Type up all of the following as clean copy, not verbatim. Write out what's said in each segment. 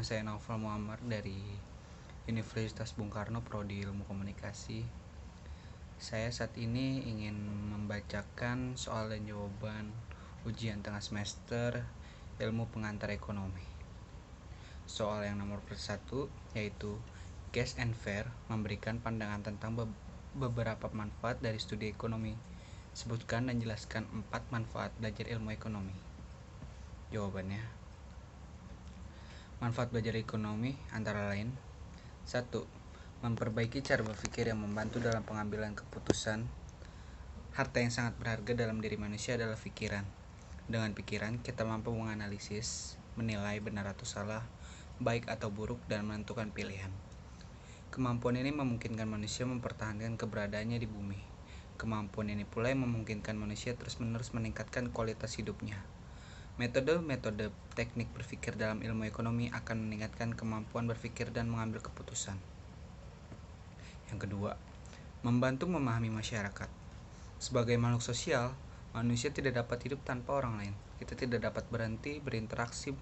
saya Naufal Muammar dari Universitas Bung Karno, Prodi Ilmu Komunikasi. Saya saat ini ingin membacakan soal dan jawaban ujian tengah semester Ilmu Pengantar Ekonomi. Soal yang nomor 1 yaitu Cash and Fair memberikan pandangan tentang beberapa manfaat dari studi ekonomi. Sebutkan dan jelaskan 4 manfaat belajar ilmu ekonomi. Jawabannya, manfaat belajar ekonomi antara lain: 1. Memperbaiki cara berpikir yang membantu dalam pengambilan keputusan. Harta yang sangat berharga dalam diri manusia adalah pikiran. Dengan pikiran, kita mampu menganalisis, menilai benar atau salah, baik atau buruk, dan menentukan pilihan. Kemampuan ini memungkinkan manusia mempertahankan keberadaannya di bumi. Kemampuan ini pula yang memungkinkan manusia terus-menerus meningkatkan kualitas hidupnya. Metode-metode teknik berpikir dalam ilmu ekonomi akan meningkatkan kemampuan berpikir dan mengambil keputusan. Yang kedua, membantu memahami masyarakat. Sebagai makhluk sosial, manusia tidak dapat hidup tanpa orang lain. Kita tidak dapat berhenti berinteraksi.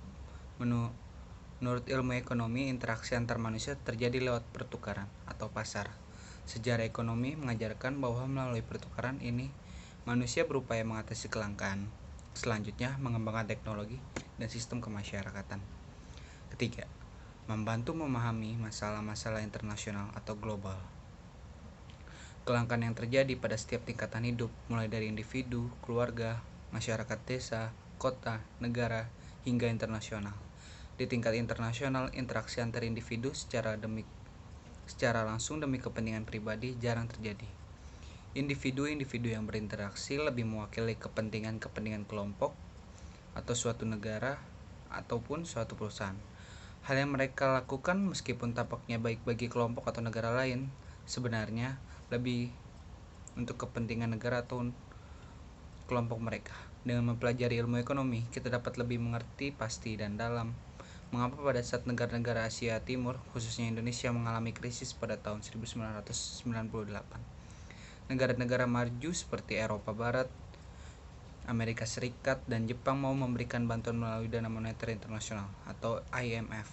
Menurut ilmu ekonomi, interaksi antar manusia terjadi lewat pertukaran atau pasar. Sejarah ekonomi mengajarkan bahwa melalui pertukaran ini, manusia berupaya mengatasi kelangkaan. Selanjutnya, mengembangkan teknologi dan sistem kemasyarakatan. Ketiga, membantu memahami masalah-masalah internasional atau global. Kelangkaan yang terjadi pada setiap tingkatan hidup, mulai dari individu, keluarga, masyarakat desa, kota, negara, hingga internasional. Di tingkat internasional, interaksi antar individu secara langsung demi kepentingan pribadi jarang terjadi. Individu-individu yang berinteraksi lebih mewakili kepentingan kelompok atau suatu negara ataupun suatu perusahaan. Hal yang mereka lakukan meskipun tampaknya baik bagi kelompok atau negara lain, sebenarnya lebih untuk kepentingan negara atau kelompok mereka. Dengan mempelajari ilmu ekonomi, kita dapat lebih mengerti pasti dan dalam mengapa pada saat negara-negara Asia Timur, khususnya Indonesia, mengalami krisis pada tahun 1998. Negara-negara maju seperti Eropa Barat, Amerika Serikat, dan Jepang mau memberikan bantuan melalui Dana Moneter Internasional atau IMF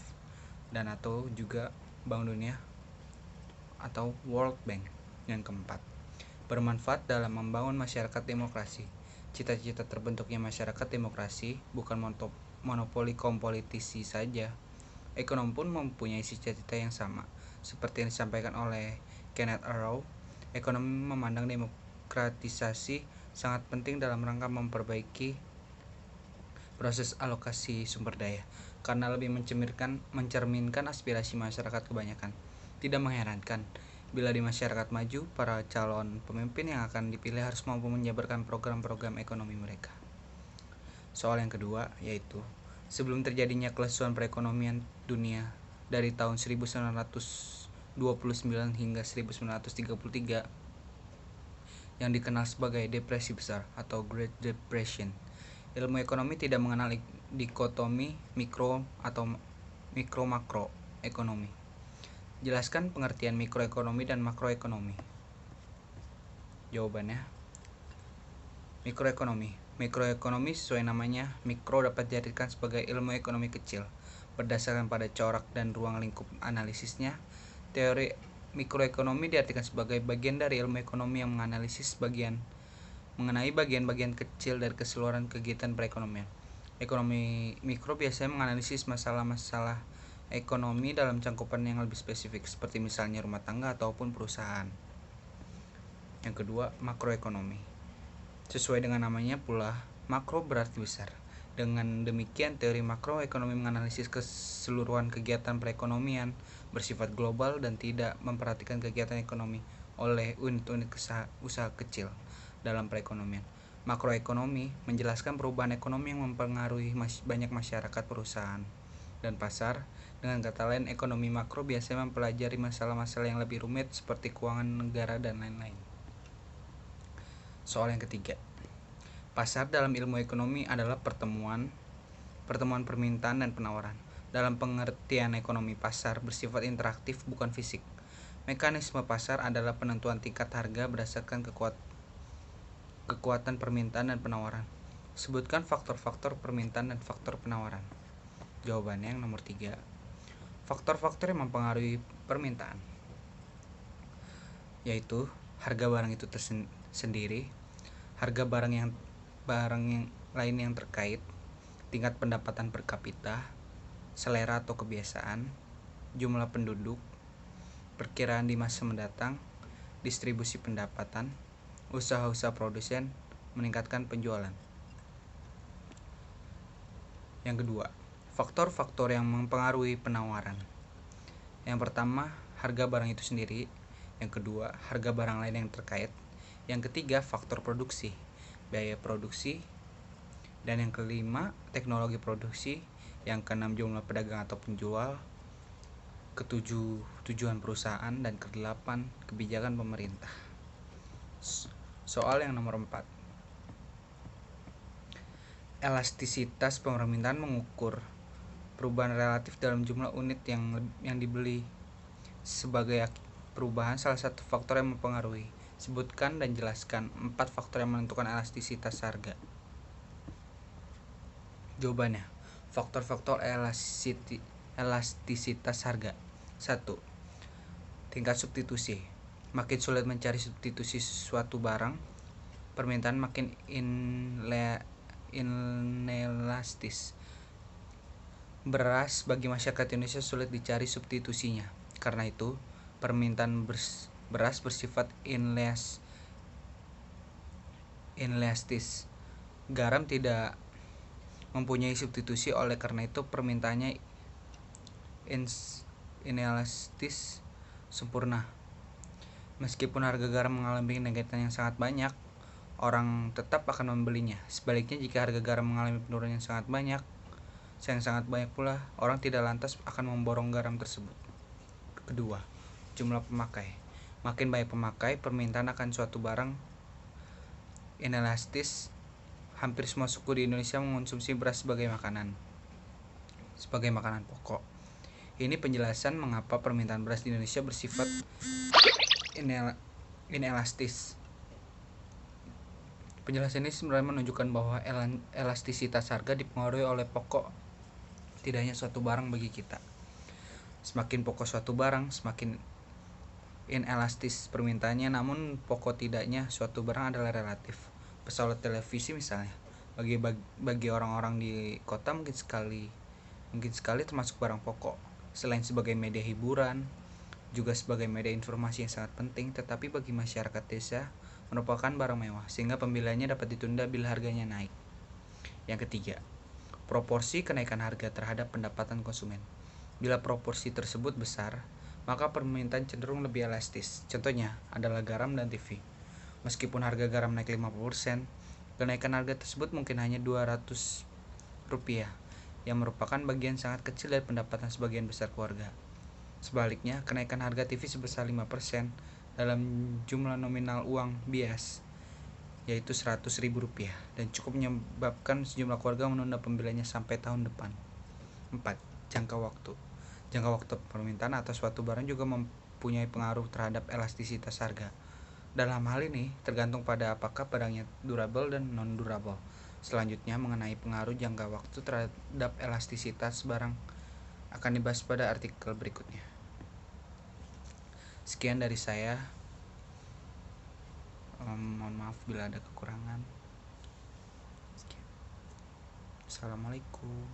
dan atau juga Bank Dunia atau World Bank. Yang keempat, bermanfaat dalam membangun masyarakat demokrasi. Cita-cita terbentuknya masyarakat demokrasi bukan monopoli kaum politisi saja. Ekonom pun mempunyai cita-cita yang sama. Seperti yang disampaikan oleh Kenneth Arrow, ekonomi memandang demokratisasi sangat penting dalam rangka memperbaiki proses alokasi sumber daya, karena lebih mencerminkan aspirasi masyarakat kebanyakan. Tidak mengherankan bila di masyarakat maju, para calon pemimpin yang akan dipilih harus mampu menjabarkan program-program ekonomi mereka. Soal yang kedua yaitu, sebelum terjadinya kelesuan perekonomian dunia dari tahun 1929 hingga 1933 yang dikenal sebagai Depresi Besar atau Great Depression, ilmu ekonomi tidak mengenal dikotomi mikro atau mikro-makro ekonomi. Jelaskan pengertian mikroekonomi dan makroekonomi. Jawabannya, Mikroekonomi sesuai namanya, mikro dapat dijadikan sebagai ilmu ekonomi kecil. Berdasarkan pada corak dan ruang lingkup analisisnya, teori mikroekonomi diartikan sebagai bagian dari ilmu ekonomi yang mengenai bagian-bagian kecil dari keseluruhan kegiatan perekonomian. Ekonomi mikro biasanya menganalisis masalah-masalah ekonomi dalam cangkupan yang lebih spesifik, seperti misalnya rumah tangga ataupun perusahaan. Yang kedua, makroekonomi. Sesuai dengan namanya pula, makro berarti besar. Dengan demikian, teori makroekonomi menganalisis keseluruhan kegiatan perekonomian bersifat global dan tidak memperhatikan kegiatan ekonomi oleh unit-unit usaha kecil dalam perekonomian. Makroekonomi menjelaskan perubahan ekonomi yang mempengaruhi banyak masyarakat, perusahaan, dan pasar. Dengan kata lain, ekonomi makro biasanya mempelajari masalah-masalah yang lebih rumit seperti keuangan negara dan lain-lain. Soal yang ketiga, pasar dalam ilmu ekonomi adalah pertemuan permintaan dan penawaran. Dalam pengertian ekonomi, pasar bersifat interaktif, bukan fisik. Mekanisme pasar adalah penentuan tingkat harga berdasarkan kekuatan permintaan dan penawaran. Sebutkan faktor-faktor permintaan dan faktor penawaran. Jawabannya yang nomor 3. faktor-faktor yang mempengaruhi permintaan, yaitu harga barang itu sendiri, harga barang yang lain yang terkait, tingkat pendapatan per kapita, selera atau kebiasaan, jumlah penduduk, perkiraan di masa mendatang, distribusi pendapatan, usaha-usaha produsen meningkatkan penjualan. Yang kedua, faktor-faktor yang mempengaruhi penawaran. Yang pertama, harga barang itu sendiri. Yang kedua, harga barang lain yang terkait. Yang ketiga, faktor produksi, biaya produksi. Dan yang kelima, teknologi produksi. Yang keenam, jumlah pedagang atau penjual. Ketujuh, tujuan perusahaan. Dan kedelapan, kebijakan pemerintah. Soal yang nomor 4. Elastisitas permintaan mengukur perubahan relatif dalam jumlah unit yang dibeli. Sebagai perubahan, salah satu faktor yang mempengaruhi. Sebutkan dan jelaskan 4 faktor yang menentukan elastisitas harga. Jawabannya, faktor-faktor elastisitas harga. 1. Tingkat substitusi. Makin sulit mencari substitusi suatu barang, permintaan makin inelastis. Beras bagi masyarakat Indonesia sulit dicari substitusinya. Karena itu, permintaan beras bersifat inelastis. Garam tidak mempunyai substitusi, oleh karena itu permintaannya inelastis sempurna. Meskipun harga garam mengalami kenaikan yang sangat banyak, orang tetap akan membelinya. Sebaliknya, jika harga garam mengalami penurunan yang sangat banyak pula, orang tidak lantas akan memborong garam tersebut. Kedua, jumlah pemakai. Makin banyak pemakai, permintaan akan suatu barang inelastis. Hampir semua suku di Indonesia mengonsumsi beras sebagai makanan pokok. Ini penjelasan mengapa permintaan beras di Indonesia bersifat inelastis. Penjelasan ini sebenarnya menunjukkan bahwa elastisitas harga dipengaruhi oleh pokok tidaknya suatu barang bagi kita. Semakin pokok suatu barang, semakin inelastis permintaannya. Namun pokok tidaknya suatu barang adalah relatif. Pesawat televisi misalnya, bagi orang-orang di kota mungkin sekali termasuk barang pokok. Selain sebagai media hiburan, juga sebagai media informasi yang sangat penting, tetapi bagi masyarakat desa merupakan barang mewah, sehingga pembeliannya dapat ditunda bila harganya naik. Yang ketiga, proporsi kenaikan harga terhadap pendapatan konsumen. Bila proporsi tersebut besar, maka permintaan cenderung lebih elastis. Contohnya adalah garam dan TV. Meskipun harga garam naik 50%, kenaikan harga tersebut mungkin hanya Rp200, yang merupakan bagian sangat kecil dari pendapatan sebagian besar keluarga. Sebaliknya, kenaikan harga TV sebesar 5% dalam jumlah nominal uang bias, yaitu Rp100.000, dan cukup menyebabkan sejumlah keluarga menunda pembeliannya sampai tahun depan. 4. Jangka waktu. Jangka waktu permintaan atas suatu barang juga mempunyai pengaruh terhadap elastisitas harga. Dalam hal ini, tergantung pada apakah barangnya durable dan non-durable. Selanjutnya, mengenai pengaruh jangka waktu terhadap elastisitas barang akan dibahas pada artikel berikutnya. Sekian dari saya. Mohon maaf bila ada kekurangan. Sekian. Assalamualaikum.